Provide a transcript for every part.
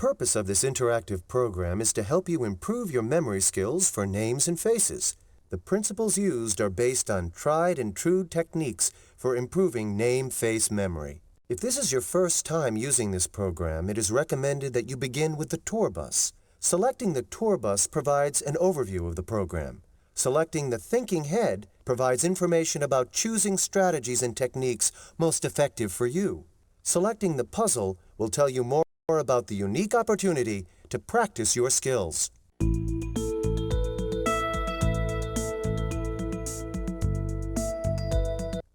purpose of this interactive program is to help you improve your memory skills for names and faces. The principles used are based on tried and true techniques for improving name-face memory. If this is your first time using this program, it is recommended that you begin with the tour bus. Selecting the tour bus provides an overview of the program. Selecting the thinking head provides information about choosing strategies and techniques most effective for you. Selecting the puzzle will tell you more about the unique opportunity to practice your skills.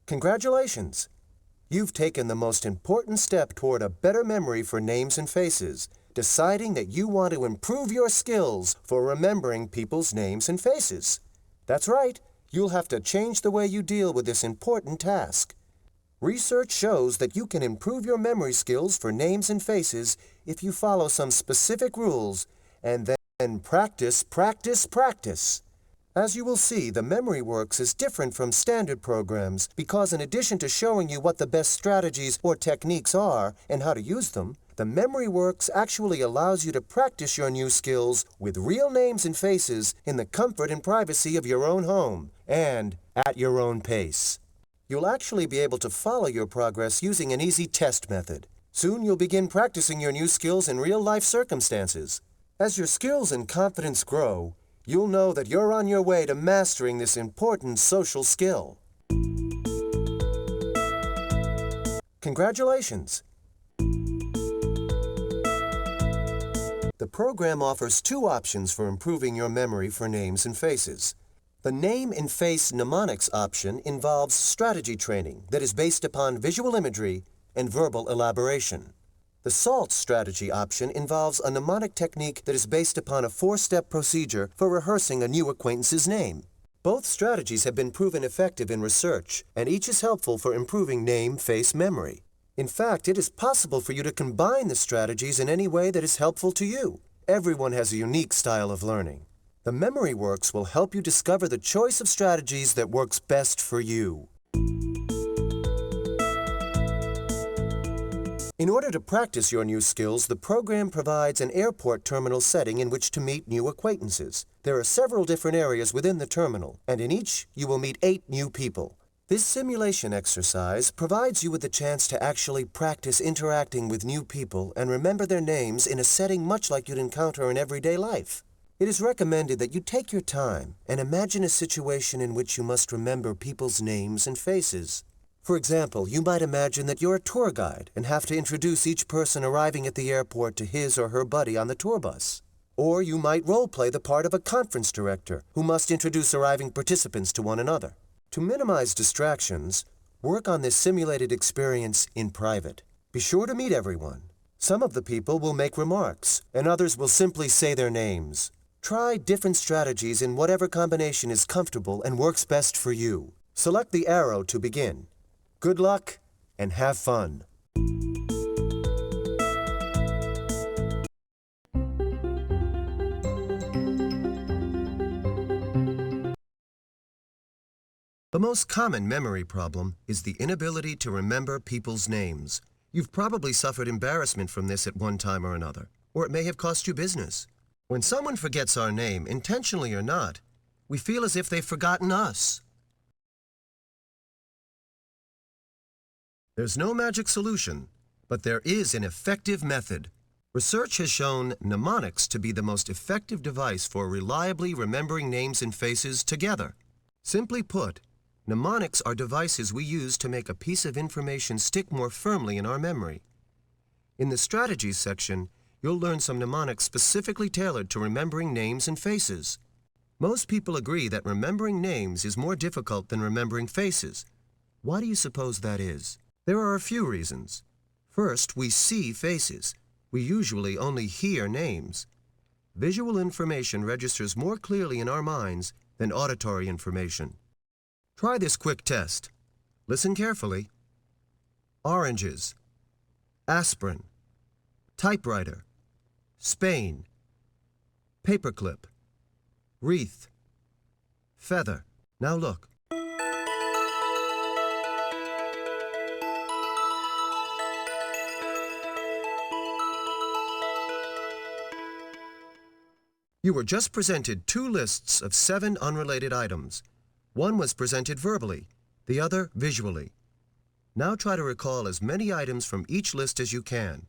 Congratulations! You've taken the most important step toward a better memory for names and faces, deciding that you want to improve your skills for remembering people's names and faces. That's right, you'll have to change the way you deal with this important task. Research shows that you can improve your memory skills for names and faces if you follow some specific rules and then practice, practice, practice. As you will see, the MemoryWorks is different from standard programs because in addition to showing you what the best strategies or techniques are and how to use them, the MemoryWorks actually allows you to practice your new skills with real names and faces in the comfort and privacy of your own home and at your own pace. You'll actually be able to follow your progress using an easy test method. Soon you'll begin practicing your new skills in real-life circumstances. As your skills and confidence grow, you'll know that you're on your way to mastering this important social skill. Congratulations! The program offers two options for improving your memory for names and faces. The Name and Face Mnemonics option involves strategy training that is based upon visual imagery and verbal elaboration. The SALT strategy option involves a mnemonic technique that is based upon a 4-step procedure for rehearsing a new acquaintance's name. Both strategies have been proven effective in research, and each is helpful for improving name-face memory. In fact, it is possible for you to combine the strategies in any way that is helpful to you. Everyone has a unique style of learning. The MemoryWorks will help you discover the choice of strategies that works best for you. In order to practice your new skills, the program provides an airport terminal setting in which to meet new acquaintances. There are several different areas within the terminal, and in each you will meet 8 new people. This simulation exercise provides you with the chance to actually practice interacting with new people and remember their names in a setting much like you'd encounter in everyday life. It is recommended that you take your time and imagine a situation in which you must remember people's names and faces. For example, you might imagine that you're a tour guide and have to introduce each person arriving at the airport to his or her buddy on the tour bus. Or you might role-play the part of a conference director who must introduce arriving participants to one another. To minimize distractions, work on this simulated experience in private. Be sure to meet everyone. Some of the people will make remarks, and others will simply say their names. Try different strategies in whatever combination is comfortable and works best for you. Select the arrow to begin. Good luck and have fun. The most common memory problem is the inability to remember people's names. You've probably suffered embarrassment from this at one time or another, or it may have cost you business. When someone forgets our name, intentionally or not, we feel as if they've forgotten us. There's no magic solution, but there is an effective method. Research has shown mnemonics to be the most effective device for reliably remembering names and faces together. Simply put, mnemonics are devices we use to make a piece of information stick more firmly in our memory. In the Strategies section, you'll learn some mnemonics specifically tailored to remembering names and faces. Most people agree that remembering names is more difficult than remembering faces. Why do you suppose that is? There are a few reasons. First, we see faces. We usually only hear names. Visual information registers more clearly in our minds than auditory information. Try this quick test. Listen carefully. Oranges, aspirin, typewriter, Spain, paperclip, wreath, feather. Now look. You were just presented two lists of 7 unrelated items. One was presented verbally, the other visually. Now try to recall as many items from each list as you can.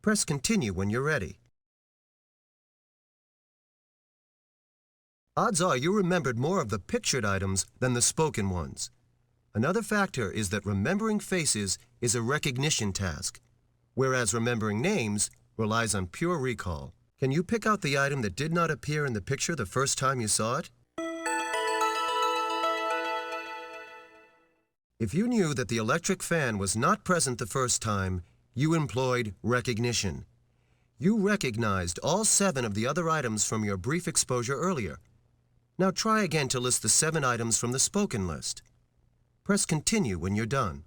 Press Continue when you're ready. Odds are you remembered more of the pictured items than the spoken ones. Another factor is that remembering faces is a recognition task, whereas remembering names relies on pure recall. Can you pick out the item that did not appear in the picture the first time you saw it? If you knew that the electric fan was not present the first time, you employed recognition. You recognized all 7 of the other items from your brief exposure earlier. Now try again to list the 7 items from the spoken list. Press Continue when you're done.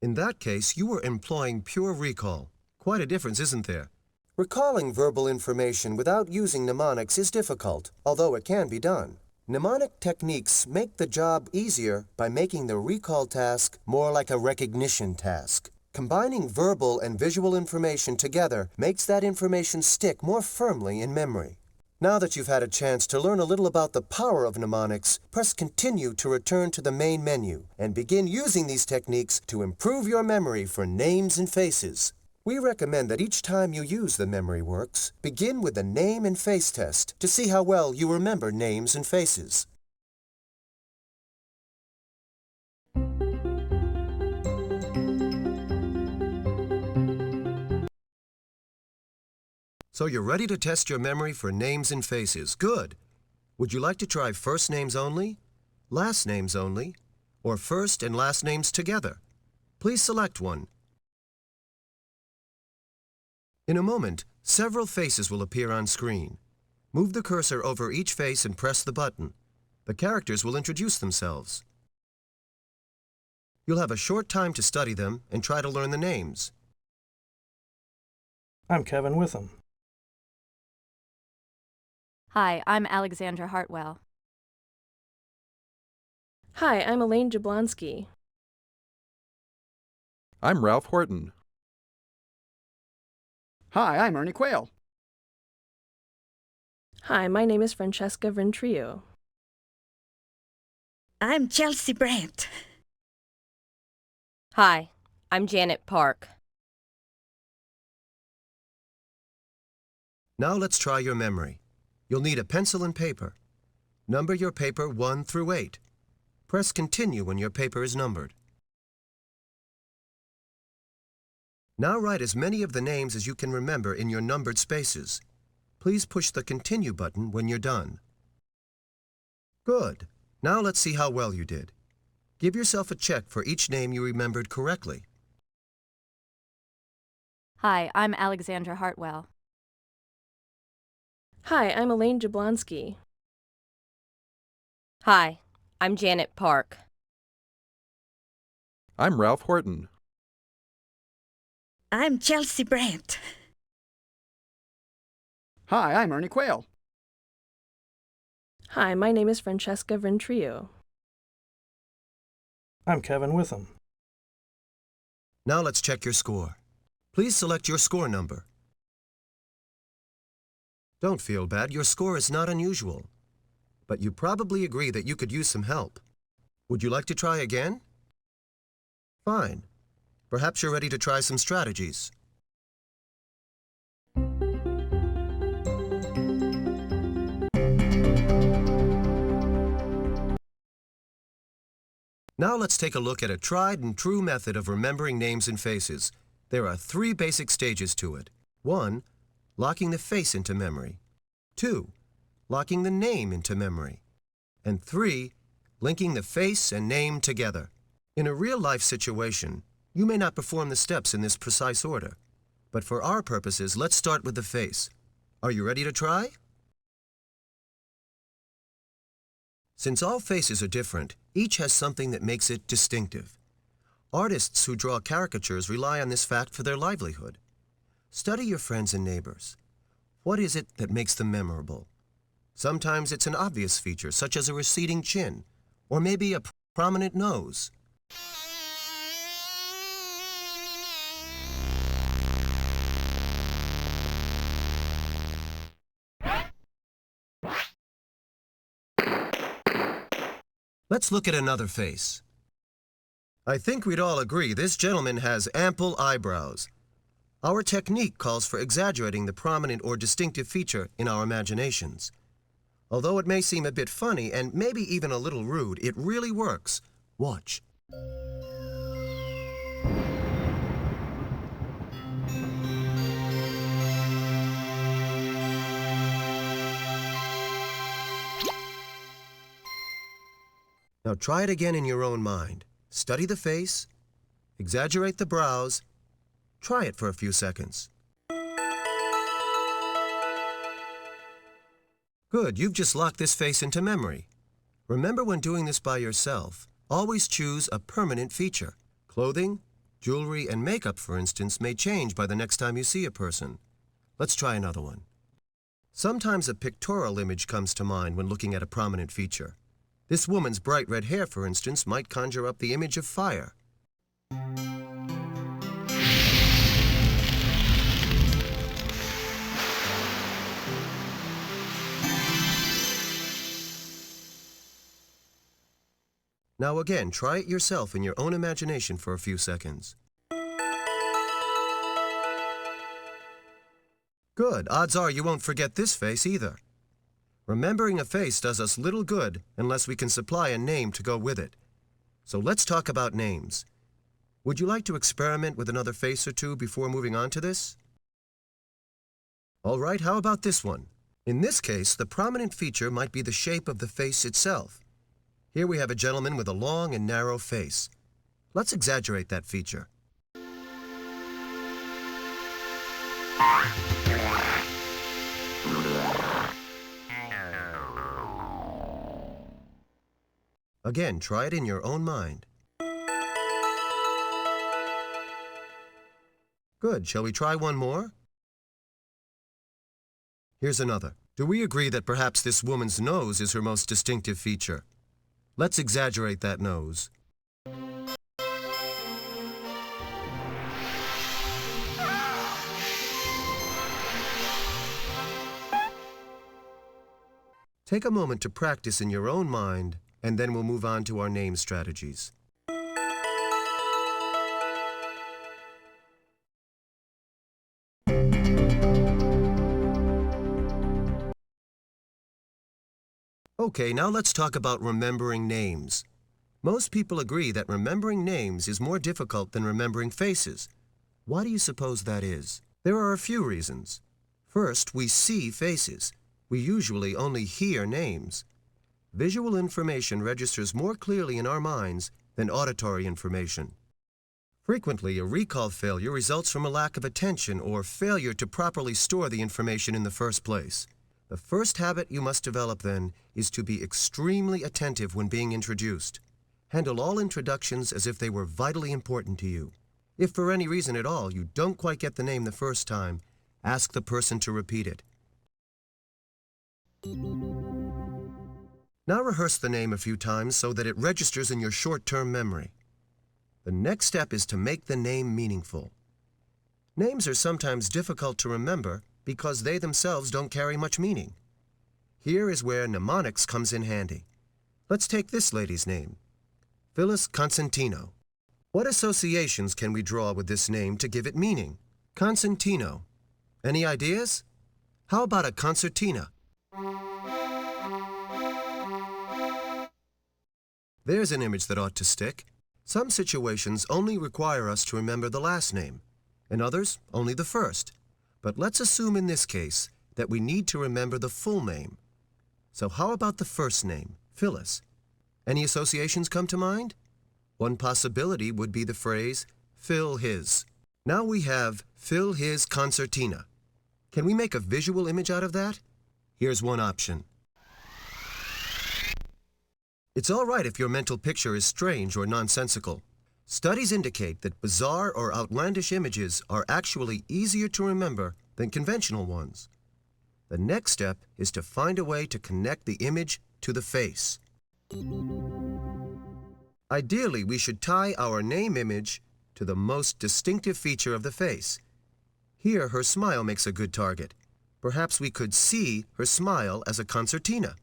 In that case, you were employing pure recall. Quite a difference, isn't there? Recalling verbal information without using mnemonics is difficult, although it can be done. Mnemonic techniques make the job easier by making the recall task more like a recognition task. Combining verbal and visual information together makes that information stick more firmly in memory. Now that you've had a chance to learn a little about the power of mnemonics, press Continue to return to the main menu and begin using these techniques to improve your memory for names and faces. We recommend that each time you use the Memory Works, begin with the name and face test to see how well you remember names and faces. So you're ready to test your memory for names and faces. Good. Would you like to try first names only, last names only, or first and last names together? Please select one. In a moment, several faces will appear on screen. Move the cursor over each face and press the button. The characters will introduce themselves. You'll have a short time to study them and try to learn the names. I'm Kevin Witham. Hi, I'm Alexandra Hartwell. Hi, I'm Elaine Jablonski. I'm Ralph Horton. Hi, I'm Ernie Quayle. Hi, my name is Francesca Ventrio. I'm Chelsea Brandt. Hi, I'm Janet Park. Now let's try your memory. You'll need a pencil and paper. Number your paper 1 through 8. Press Continue when your paper is numbered. Now write as many of the names as you can remember in your numbered spaces. Please push the Continue button when you're done. Good. Now let's see how well you did. Give yourself a check for each name you remembered correctly. Hi, I'm Alexandra Hartwell. Hi, I'm Elaine Jablonski. Hi, I'm Janet Park. I'm Ralph Horton. I'm Chelsea Brandt. Hi, I'm Ernie Quayle. Hi, my name is Francesca Ventrio. I'm Kevin Witham. Now let's check your score. Please select your score number. Don't feel bad, your score is not unusual. But you probably agree that you could use some help. Would you like to try again? Fine. Perhaps you're ready to try some strategies. Now let's take a look at a tried and true method of remembering names and faces. There are 3 basic stages to it. 1. Locking the face into memory. 2. Locking the name into memory. And 3. Linking the face and name together. In a real-life situation, you may not perform the steps in this precise order. But for our purposes, let's start with the face. Are you ready to try? Since all faces are different, each has something that makes it distinctive. Artists who draw caricatures rely on this fact for their livelihood. Study your friends and neighbors. What is it that makes them memorable? Sometimes it's an obvious feature, such as a receding chin, or maybe a prominent nose. Let's look at another face. I think we'd all agree this gentleman has ample eyebrows. Our technique calls for exaggerating the prominent or distinctive feature in our imaginations. Although it may seem a bit funny and maybe even a little rude, it really works. Watch. Now try it again in your own mind. Study the face, exaggerate the brows, try it for a few seconds. Good, you've just locked this face into memory. Remember, when doing this by yourself, always choose a permanent feature. Clothing, jewelry, and makeup, for instance, may change by the next time you see a person. Let's try another one. Sometimes a pictorial image comes to mind when looking at a prominent feature. This woman's bright red hair, for instance, might conjure up the image of fire. Now again, try it yourself in your own imagination for a few seconds. Good. Odds are you won't forget this face either. Remembering a face does us little good unless we can supply a name to go with it. So let's talk about names. Would you like to experiment with another face or two before moving on to this? All right, how about this one? In this case, the prominent feature might be the shape of the face itself. Here we have a gentleman with a long and narrow face. Let's exaggerate that feature. Again, try it in your own mind. Good. Shall we try one more? Here's another. Do we agree that perhaps this woman's nose is her most distinctive feature? Let's exaggerate that nose. Take a moment to practice in your own mind, and then we'll move on to our name strategies. Okay, now let's talk about remembering names. Most people agree that remembering names is more difficult than remembering faces. Why do you suppose that is? There are a few reasons. First, we see faces. We usually only hear names. Visual information registers more clearly in our minds than auditory information. Frequently, a recall failure results from a lack of attention or failure to properly store the information in the first place. The first habit you must develop, then, is to be extremely attentive when being introduced. Handle all introductions as if they were vitally important to you. If for any reason at all you don't quite get the name the first time, ask the person to repeat it. Now rehearse the name a few times so that it registers in your short-term memory. The next step is to make the name meaningful. Names are sometimes difficult to remember because they themselves don't carry much meaning. Here is where mnemonics comes in handy. Let's take this lady's name, Phyllis Constantino. What associations can we draw with this name to give it meaning? Constantino. Any ideas? How about a concertina? There's an image that ought to stick. Some situations only require us to remember the last name, and others only the first. But let's assume in this case that we need to remember the full name. So how about the first name, Phyllis? Any associations come to mind? One possibility would be the phrase, fill his. Now we have fill his concertina. Can we make a visual image out of that? Here's one option. It's all right if your mental picture is strange or nonsensical. Studies indicate that bizarre or outlandish images are actually easier to remember than conventional ones. The next step is to find a way to connect the image to the face. Ideally, we should tie our name image to the most distinctive feature of the face. Here, her smile makes a good target. Perhaps we could see her smile as a concertina.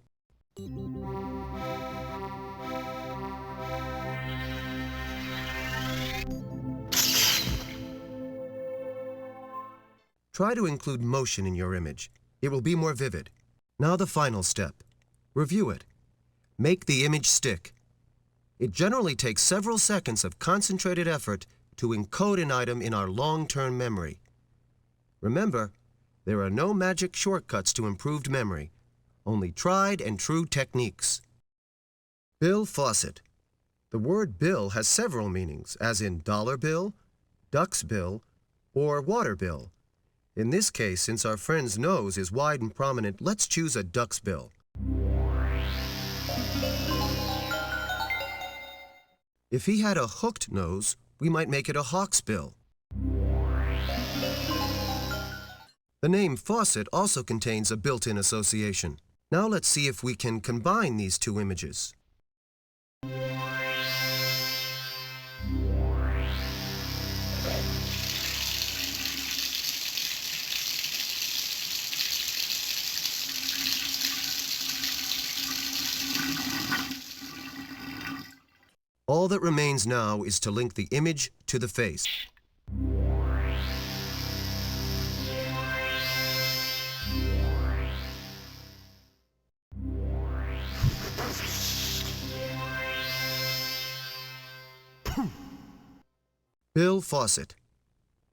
Try to include motion in your image. It will be more vivid. Now the final step. Review it. Make the image stick. It generally takes several seconds of concentrated effort to encode an item in our long-term memory. Remember, there are no magic shortcuts to improved memory, only tried and true techniques. Bill Fawcett. The word bill has several meanings, as in dollar bill, duck's bill, or water bill. In this case, since our friend's nose is wide and prominent, let's choose a duck's bill. If he had a hooked nose, we might make it a hawk's bill. The name Fawcett also contains a built-in association. Now let's see if we can combine these two images. All that remains now is to link the image to the face. Bill Fawcett.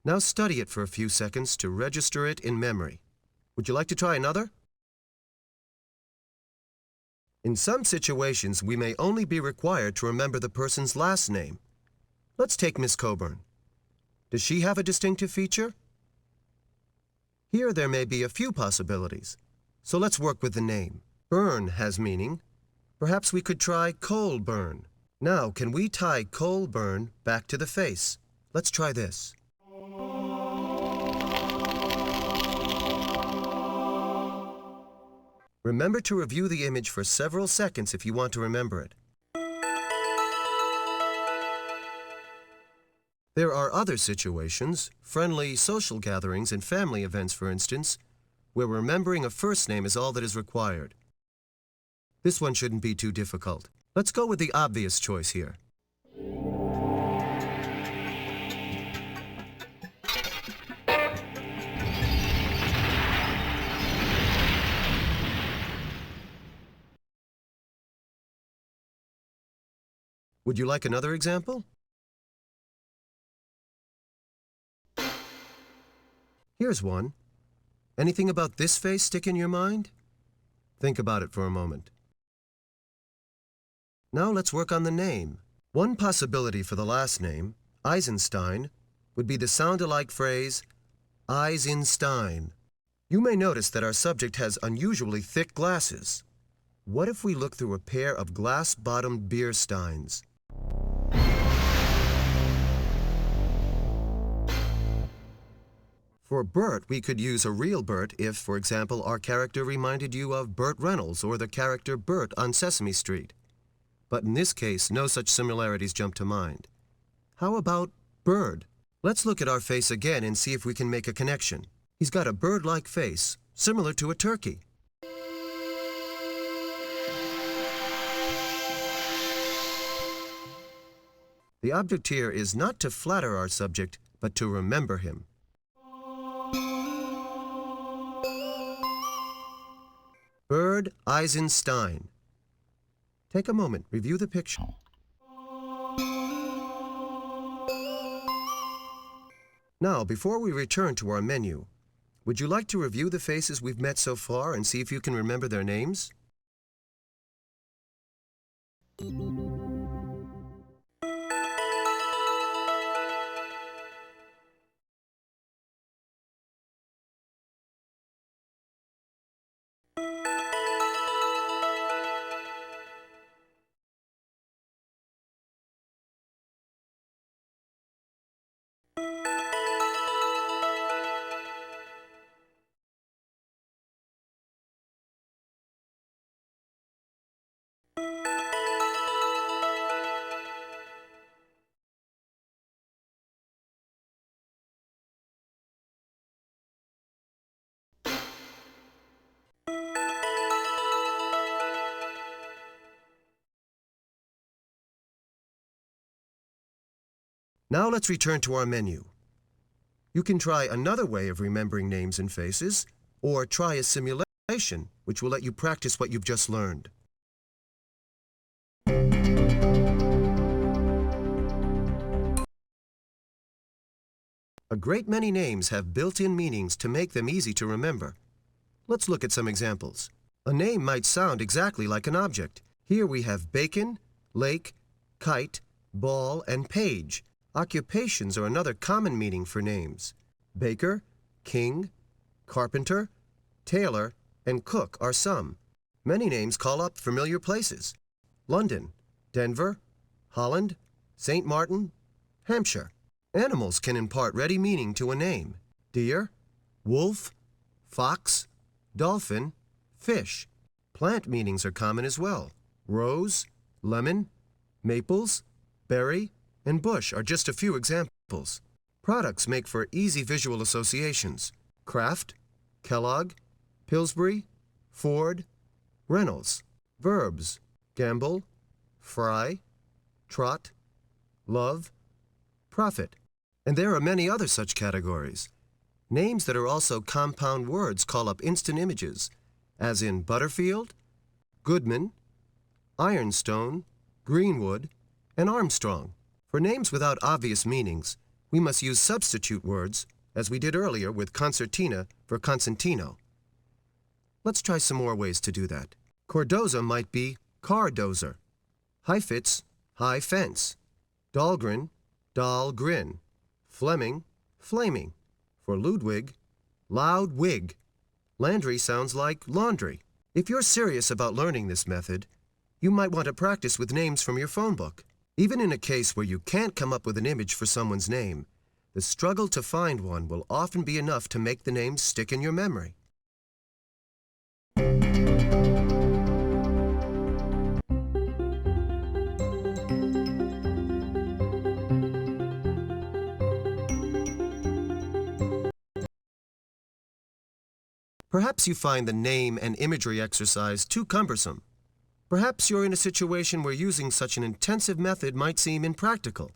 Now study it for a few seconds to register it in memory. Would you like to try another? In some situations, we may only be required to remember the person's last name. Let's take Miss Coburn. Does she have a distinctive feature? Here there may be a few possibilities, so let's work with the name. Burn has meaning. Perhaps we could try Colburn. Now, can we tie Colburn back to the face? Let's try this. Remember to review the image for several seconds if you want to remember it. There are other situations, friendly social gatherings and family events, for instance, where remembering a first name is all that is required. This one shouldn't be too difficult. Let's go with the obvious choice here. Would you like another example? Here's one. Anything about this face stick in your mind? Think about it for a moment. Now let's work on the name. One possibility for the last name, Eisenstein, would be the sound-alike phrase, eyes in Stein. You may notice that our subject has unusually thick glasses. What if we look through a pair of glass-bottomed beer steins? For Bert, we could use a real Bert if, for example, our character reminded you of Burt Reynolds or the character Bert on Sesame Street. But in this case, no such similarities jump to mind. How about bird? Let's look at our face again and see if we can make a connection. He's got a bird-like face, similar to a turkey. The object here is not to flatter our subject, but to remember him. Bird Eisenstein. Take a moment, review the picture. Now, before we return to our menu, would you like to review the faces we've met so far and see if you can remember their names? Now let's return to our menu. You can try another way of remembering names and faces, or try a simulation, which will let you practice what you've just learned. A great many names have built-in meanings to make them easy to remember. Let's look at some examples. A name might sound exactly like an object. Here we have bacon, lake, kite, ball, and page. Occupations are another common meaning for names. Baker, king, carpenter, tailor, and cook are some. Many names call up familiar places. London, Denver, Holland, St. Martin, Hampshire. Animals can impart ready meaning to a name. Deer, wolf, fox, dolphin, fish. Plant meanings are common as well. Rose, lemon, maples, berry, and bush are just a few examples. Products make for easy visual associations. Kraft, Kellogg, Pillsbury, Ford, Reynolds. Verbs, gamble, fry, trot, love, profit. And there are many other such categories. Names that are also compound words call up instant images, as in Butterfield, Goodman, Ironstone, Greenwood, and Armstrong. For names without obvious meanings, we must use substitute words, as we did earlier with concertina for Constantino. Let's try some more ways to do that. Cordoza might be car-dozer. Heifetz, high fence. Dahlgren, doll grin. Fleming, flaming. For Ludwig, loud wig. Landry sounds like laundry. If you're serious about learning this method, you might want to practice with names from your phone book. Even in a case where you can't come up with an image for someone's name, the struggle to find one will often be enough to make the name stick in your memory. Perhaps you find the name and imagery exercise too cumbersome. Perhaps you're in a situation where using such an intensive method might seem impractical.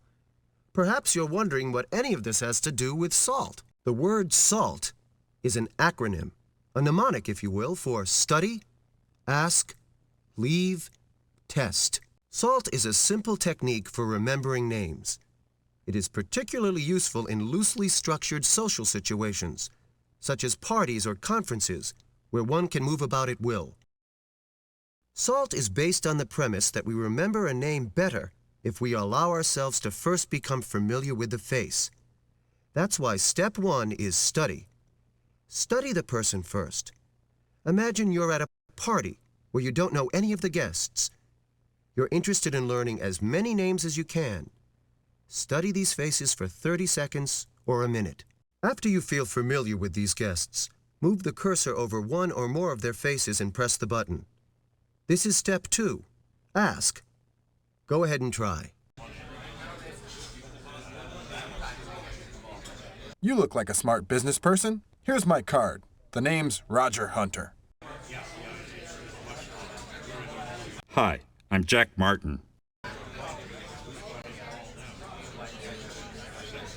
Perhaps you're wondering what any of this has to do with SALT. The word SALT is an acronym, a mnemonic, if you will, for study, ask, leave, test. SALT is a simple technique for remembering names. It is particularly useful in loosely structured social situations, such as parties or conferences, where one can move about at will. SALT is based on the premise that we remember a name better if we allow ourselves to first become familiar with the face. That's why step 1 is study. Study the person first. Imagine you're at a party where you don't know any of the guests. You're interested in learning as many names as you can. Study these faces for 30 seconds or a minute. After you feel familiar with these guests, move the cursor over one or more of their faces and press the button. This is step 2. Ask. Go ahead and try. You look like a smart business person. Here's my card. The name's Roger Hunter. Hi, I'm Jack Martin.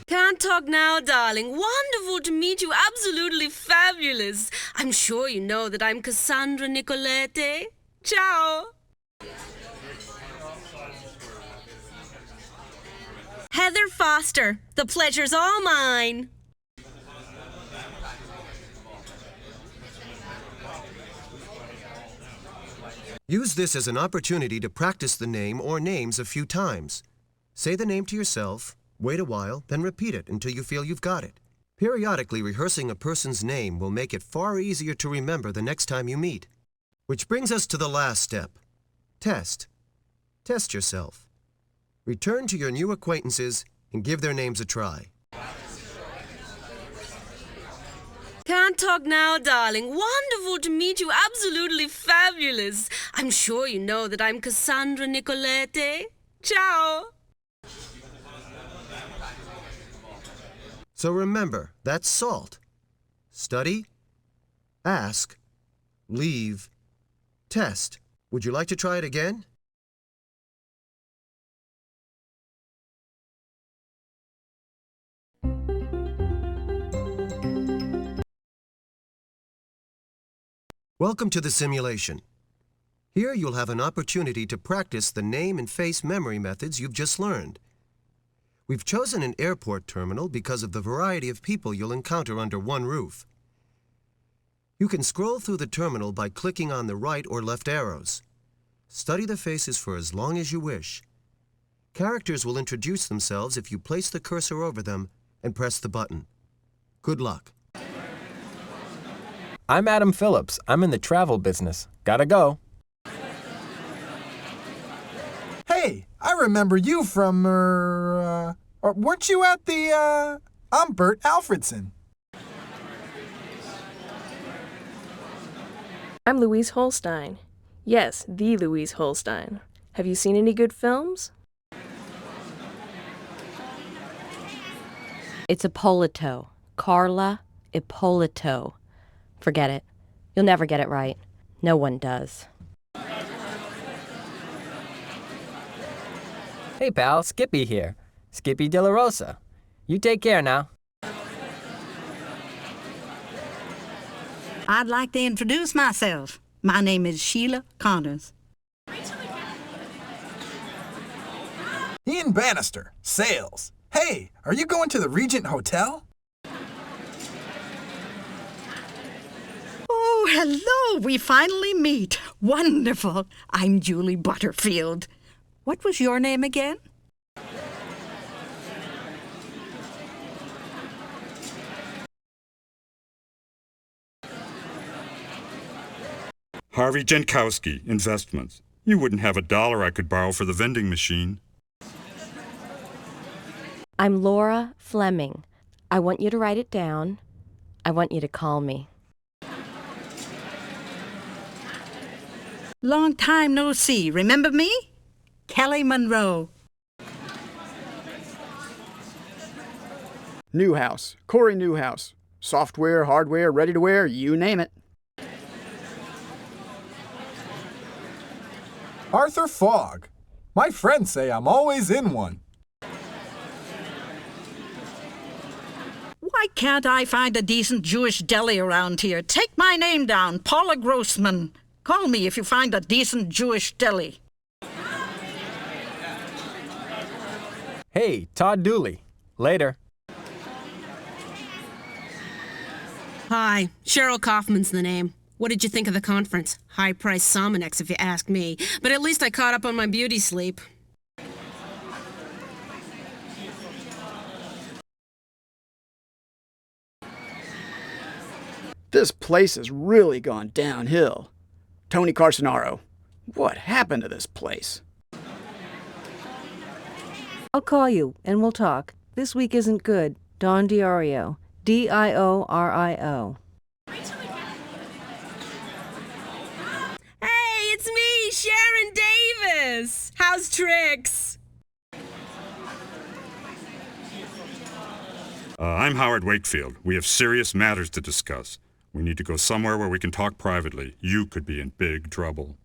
Can't talk now, darling. Wonderful to meet you. Absolutely fabulous. I'm sure you know that I'm Cassandra Nicoletti. Ciao. Heather Foster. The pleasure's all mine. Use this as an opportunity to practice the name or names a few times. Say the name to yourself, wait a while, then repeat it until you feel you've got it. Periodically rehearsing a person's name will make it far easier to remember the next time you meet. Which brings us to the last step. Test. Test yourself. Return to your new acquaintances and give their names a try. Can't talk now, darling. Wonderful to meet you. Absolutely fabulous. I'm sure you know that I'm Cassandra Nicoletti. Ciao. So remember, that's SALT. Study, ask, leave, test. Would you like to try it again? Welcome to the simulation. Here you'll have an opportunity to practice the name and face memory methods you've just learned. We've chosen an airport terminal because of the variety of people you'll encounter under one roof. You can scroll through the terminal by clicking on the right or left arrows. Study the faces for as long as you wish. Characters will introduce themselves if you place the cursor over them and press the button. Good luck. I'm Adam Phillips. I'm in the travel business. Gotta go. Hey, I remember you from, weren't you at the, I'm Bert Alfredson. I'm Louise Holstein. Yes, the Louise Holstein. Have you seen any good films? It's Ippolito. Carla Ippolito. Forget it. You'll never get it right. No one does. Hey pal, Skippy here. Skippy De La Rosa. You take care now. I'd like to introduce myself. My name is Sheila Connors. Ian Bannister, sales. Hey, are you going to the Regent Hotel? Oh, hello. We finally meet. Wonderful. I'm Julie Butterfield. What was your name again? Harvey Jankowski, investments. You wouldn't have $1 I could borrow for the vending machine. I'm Laura Fleming. I want you to write it down. I want you to call me. Long time no see. Remember me? Kelly Monroe. Newhouse. Corey Newhouse. Software, hardware, ready to wear, you name it. Arthur Fogg. My friends say I'm always in one. Why can't I find a decent Jewish deli around here? Take my name down, Paula Grossman. Call me if you find a decent Jewish deli. Hey, Todd Dooley. Later. Hi, Cheryl Kaufman's the name. What did you think of the conference? High-priced Sominex, if you ask me. But at least I caught up on my beauty sleep. This place has really gone downhill. Tony Carcinaro, what happened to this place? I'll call you, and we'll talk. This week isn't good. Don Diorio. Diorio. Hey, it's me, Sharon Davis. How's tricks? I'm Howard Wakefield. We have serious matters to discuss. We need to go somewhere where we can talk privately. You could be in big trouble.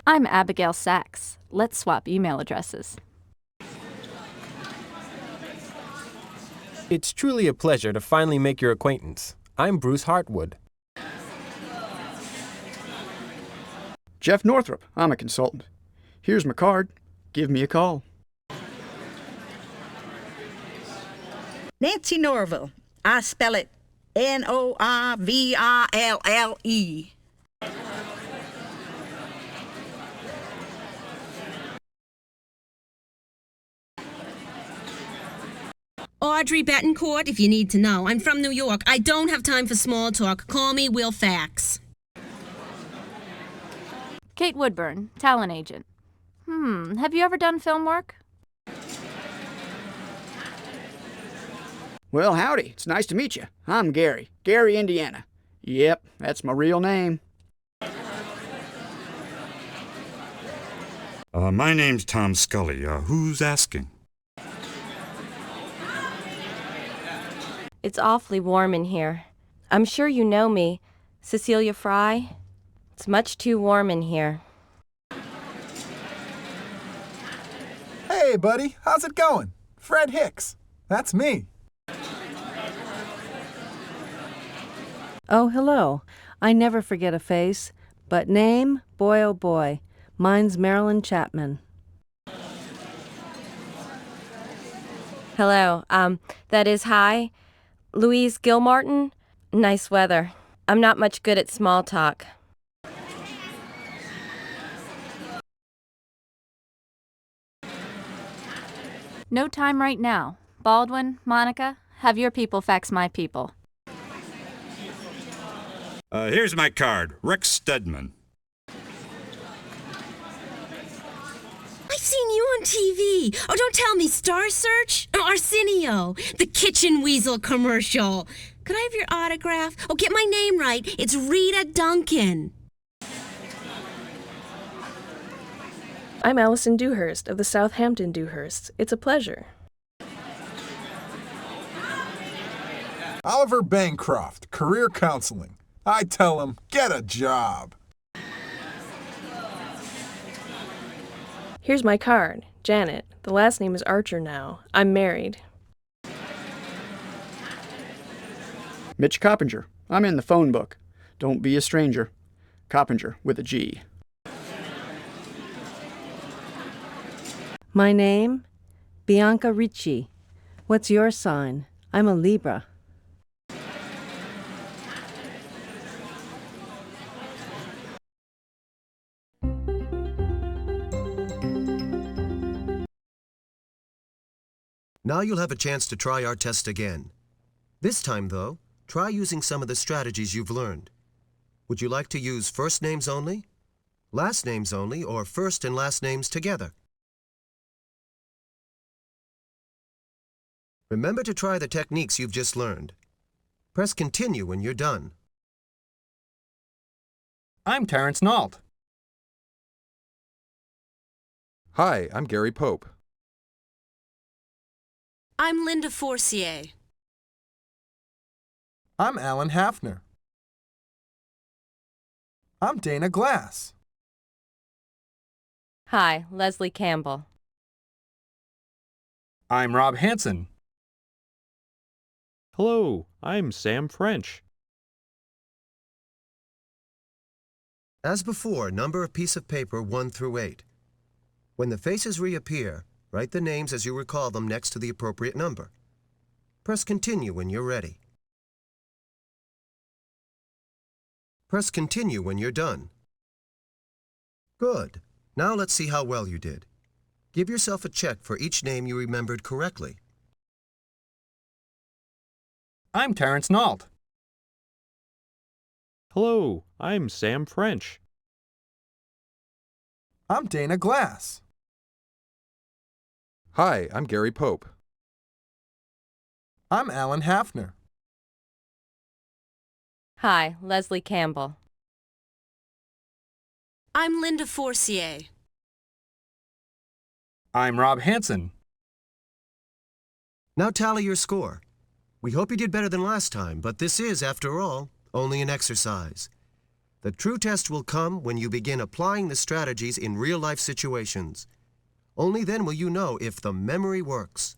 I'm Abigail Sachs. Let's swap email addresses. It's truly a pleasure to finally make your acquaintance. I'm Bruce Hartwood. Jeff Northrop, I'm a consultant. Here's my card. Give me a call. Nancy Norville. I spell it Norville. Audrey Betancourt, if you need to know. I'm from New York. I don't have time for small talk. Call me, we'll fax. Kate Woodburn, talent agent. Have you ever done film work? Well, howdy. It's nice to meet you. I'm Gary. Gary, Indiana. Yep, that's my real name. My name's Tom Scully. Who's asking? It's awfully warm in here. I'm sure you know me. Cecilia Fry. It's much too warm in here. Hey, buddy, how's it going? Fred Hicks. That's me. Oh, hello. I never forget a face. But name? Boy, oh boy. Mine's Marilyn Chapman. Hello. That is hi. Louise Gilmartin? Nice weather. I'm not much good at small talk. No time right now. Baldwin, Monica, have your people fax my people. Here's my card. Rex Stedman. I've seen you on TV. Oh, don't tell me. Star Search? Oh, Arsenio. The Kitchen Weasel commercial. Could I have your autograph? Oh, get my name right. It's Rita Duncan. I'm Allison Dewhurst of the Southampton Dewhursts. It's a pleasure. Oliver Bancroft, career counseling. I tell him, get a job. Here's my card. Janet. The last name is Archer now. I'm married. Mitch Coppinger. I'm in the phone book. Don't be a stranger. Coppinger with a G. My name? Bianca Ricci. What's your sign? I'm a Libra. Now you'll have a chance to try our test again. This time, though, try using some of the strategies you've learned. Would you like to use first names only, last names only, or first and last names together? Remember to try the techniques you've just learned. Press continue when you're done. I'm Terrence Nault. Hi, I'm Gary Pope. I'm Linda Forcier. I'm Alan Hafner. I'm Dana Glass. Hi, Leslie Campbell. I'm Rob Hansen. Hello, I'm Sam French. As before, number a piece of paper 1 through 8. When the faces reappear, write the names as you recall them next to the appropriate number. Press continue when you're ready. Press continue when you're done. Good. Now let's see how well you did. Give yourself a check for each name you remembered correctly. I'm Terrence Nault. Hello, I'm Sam French. I'm Dana Glass. Hi, I'm Gary Pope. I'm Alan Hafner. Hi, Leslie Campbell. I'm Linda Forcier. I'm Rob Hansen. Now tally your score. We hope you did better than last time, but this is, after all, only an exercise. The true test will come when you begin applying the strategies in real-life situations. Only then will you know if the memory works.